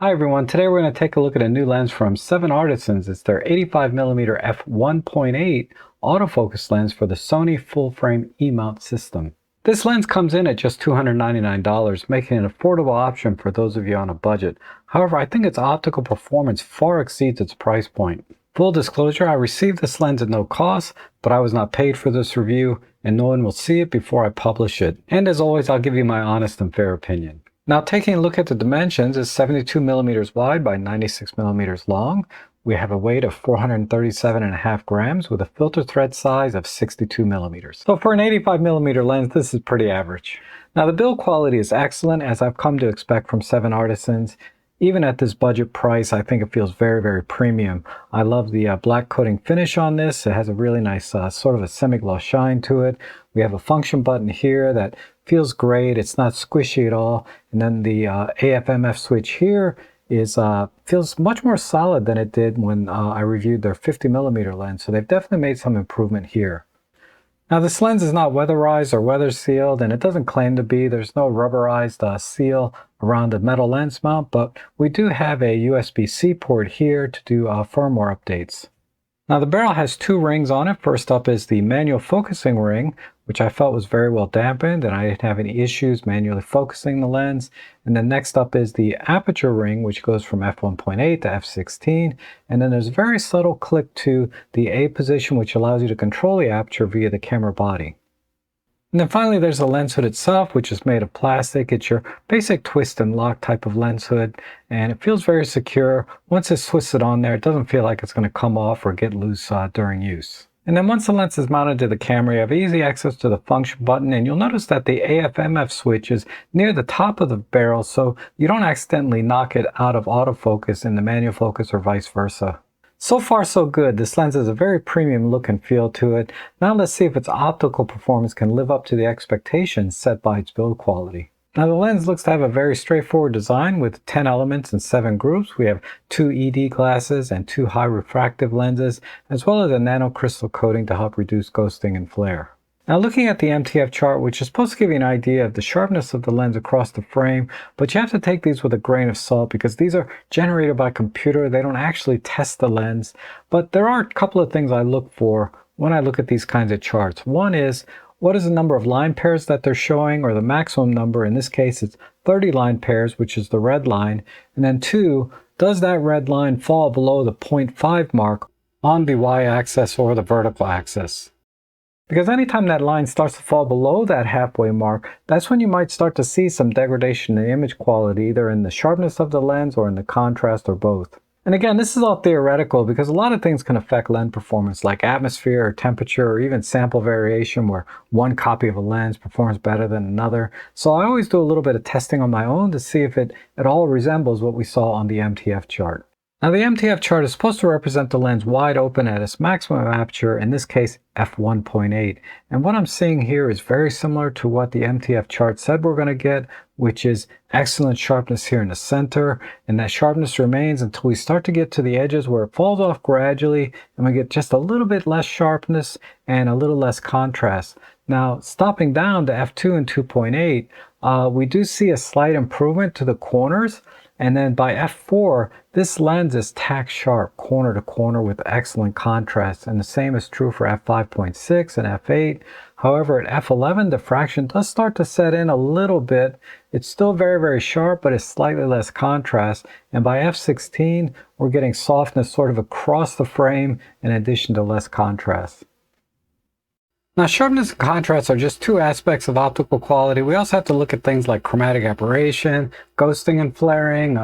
Hi everyone, today we're going to take a look at a new lens from 7Artisans. It's their 85mm f1.8 autofocus lens for the Sony Full Frame E-mount system. This lens comes in at just $299, making it an affordable option for those of you on a budget. However, I think its optical performance far exceeds its price point. Full disclosure, I received this lens at no cost, but I was not paid for this review, and no one will see it before I publish it. And as always, I'll give you my honest and fair opinion. Now, taking a look at the dimensions, it's 72mm wide by 96mm long. We have a weight of 437.5 grams with a filter thread size of 62mm. So for an 85mm lens, this is pretty average. Now, the build quality is excellent, as I've come to expect from 7Artisans. Even at this budget price, I think it feels very, very premium. I love the black coating finish on this. It has a really nice sort of a semi-gloss shine to it. We have a function button here that feels great. It's not squishy at all. And then the AF/MF switch here is feels much more solid than it did when I reviewed their 50mm lens. So they've definitely made some improvement here. Now, this lens is not weatherized or weather sealed, and it doesn't claim to be. There's no rubberized seal around the metal lens mount, but we do have a USB-C port here to do firmware updates. Now, the barrel has two rings on it. First up is the manual focusing ring, which I felt was very well dampened, and I didn't have any issues manually focusing the lens. And then next up is the aperture ring, which goes from f1.8 to f16. And then there's a very subtle click to the A position, which allows you to control the aperture via the camera body. And then finally, there's the lens hood itself, which is made of plastic. It's your basic twist and lock type of lens hood, and it feels very secure. Once it's twisted on there, it doesn't feel like it's going to come off or get loose during use. And then once the lens is mounted to the camera, you have easy access to the function button, and you'll notice that the AF/MF switch is near the top of the barrel, so you don't accidentally knock it out of autofocus in the manual focus or vice versa. So far so good. This lens has a very premium look and feel to it. Now let's see if its optical performance can live up to the expectations set by its build quality. Now, the lens looks to have a very straightforward design with 10 elements and 7 groups. We have 2 ED glasses and 2 high refractive lenses, as well as a nanocrystal coating to help reduce ghosting and flare. Now, looking at the MTF chart, which is supposed to give you an idea of the sharpness of the lens across the frame, but you have to take these with a grain of salt because these are generated by computer. They don't actually test the lens, but there are a couple of things I look for when I look at these kinds of charts. One is, what is the number of line pairs that they're showing, or the maximum number? In this case, it's 30 line pairs, which is the red line. And then 2, does that red line fall below the 0.5 mark on the y-axis or the vertical axis? Because anytime that line starts to fall below that halfway mark, that's when you might start to see some degradation in the image quality, either in the sharpness of the lens or in the contrast or both. And again, this is all theoretical because a lot of things can affect lens performance, like atmosphere or temperature or even sample variation, where one copy of a lens performs better than another. So I always do a little bit of testing on my own to see if it at all resembles what we saw on the MTF chart. Now, the MTF chart is supposed to represent the lens wide open at its maximum aperture, in this case f1.8. And what I'm seeing here is very similar to what the MTF chart said we're going to get, which is excellent sharpness here in the center. And that sharpness remains until we start to get to the edges where it falls off gradually and we get just a little bit less sharpness and a little less contrast. Now, stopping down to f2 and 2.8, we do see a slight improvement to the corners. And then by f4, this lens is tack sharp, corner to corner with excellent contrast. And the same is true for f5.6 and f8. However, at f11, diffraction does start to set in a little bit. It's still very, very sharp, but it's slightly less contrast. And by f16, we're getting softness sort of across the frame in addition to less contrast. Now, sharpness and contrast are just two aspects of optical quality. We also have to look at things like chromatic aberration, ghosting and flaring,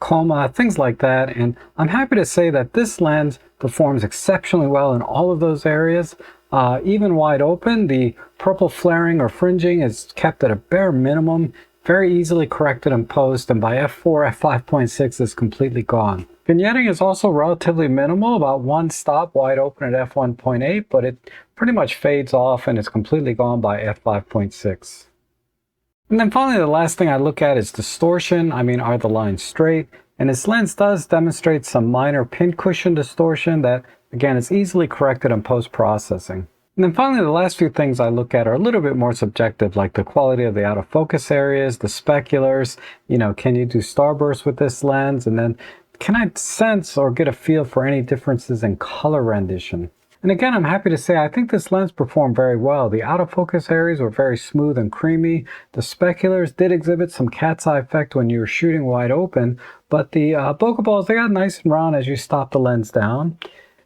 coma, things like that. And I'm happy to say that this lens performs exceptionally well in all of those areas. Even wide open, the purple flaring or fringing is kept at a bare minimum, very easily corrected in post, and by f4, f5.6 is completely gone. Vignetting is also relatively minimal, about one stop wide open at f1.8, but it pretty much fades off and is completely gone by f5.6. And then finally, the last thing I look at is distortion. Are the lines straight? And this lens does demonstrate some minor pincushion distortion that, again, is easily corrected in post-processing. And then finally, the last few things I look at are a little bit more subjective, like the quality of the autofocus areas, the speculars, can you do starburst with this lens? And then can I sense or get a feel for any differences in color rendition? And again, I'm happy to say I think this lens performed very well. The autofocus areas were very smooth and creamy. The speculars did exhibit some cat's eye effect when you were shooting wide open, but the bokeh balls, they got nice and round as you stop the lens down.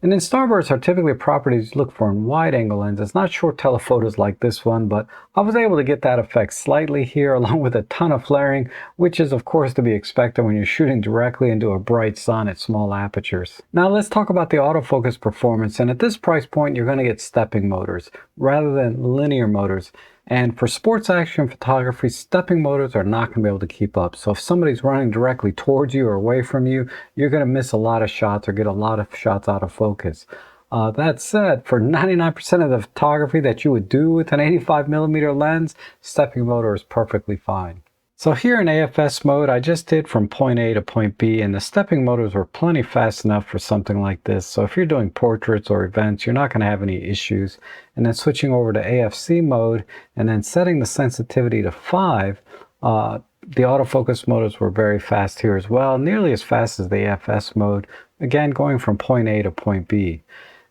And then starbursts are typically properties you look for in wide-angle lenses, not short telephotos like this one, but I was able to get that effect slightly here along with a ton of flaring, which is of course to be expected when you're shooting directly into a bright sun at small apertures. Now let's talk about the autofocus performance, and at this price point you're going to get stepping motors rather than linear motors. And for sports action photography, stepping motors are not going to be able to keep up. So if somebody's running directly towards you or away from you, you're going to miss a lot of shots or get a lot of shots out of focus. That said, for 99% of the photography that you would do with an 85mm lens, stepping motor is perfectly fine. So here in AFS mode, I just did from point A to point B, and the stepping motors were plenty fast enough for something like this. So if you're doing portraits or events, you're not going to have any issues. And then switching over to AFC mode and then setting the sensitivity to 5, the autofocus motors were very fast here as well, nearly as fast as the AFS mode, again going from point A to point B.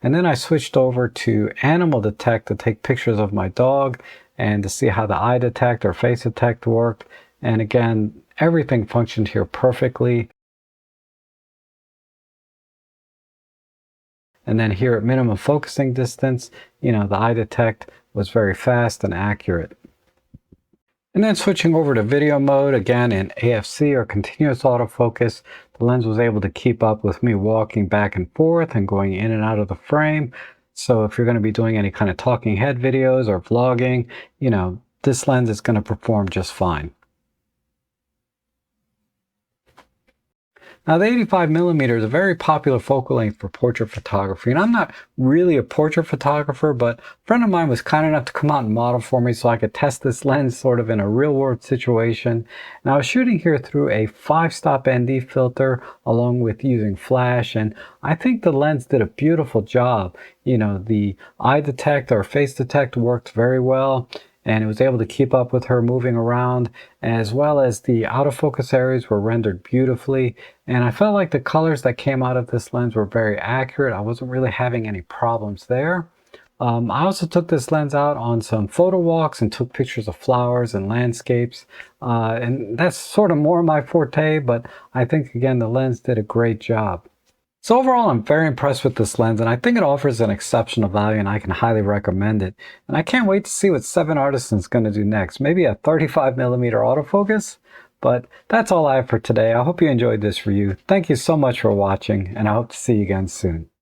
And then I switched over to animal detect to take pictures of my dog and to see how the eye detect or face detect worked. And again, everything functioned here perfectly. And then here at minimum focusing distance, the eye detect was very fast and accurate. And then switching over to video mode, again in AFC or continuous autofocus, the lens was able to keep up with me walking back and forth and going in and out of the frame. So if you're going to be doing any kind of talking head videos or vlogging, this lens is going to perform just fine. Now the 85mm is a very popular focal length for portrait photography, and I'm not really a portrait photographer, but a friend of mine was kind enough to come out and model for me so I could test this lens sort of in a real world situation. And I was shooting here through a 5-stop ND filter along with using flash, and I think the lens did a beautiful job. The eye detect or face detect worked very well, and it was able to keep up with her moving around, as well as the autofocus areas were rendered beautifully. And I felt like the colors that came out of this lens were very accurate. I wasn't really having any problems there. I also took this lens out on some photo walks and took pictures of flowers and landscapes. And that's sort of more my forte, but I think again the lens did a great job. So overall, I'm very impressed with this lens, and I think it offers an exceptional value, and I can highly recommend it. And I can't wait to see what 7Artisans is going to do next. Maybe a 35mm autofocus? But that's all I have for today. I hope you enjoyed this review. Thank you so much for watching, and I hope to see you again soon.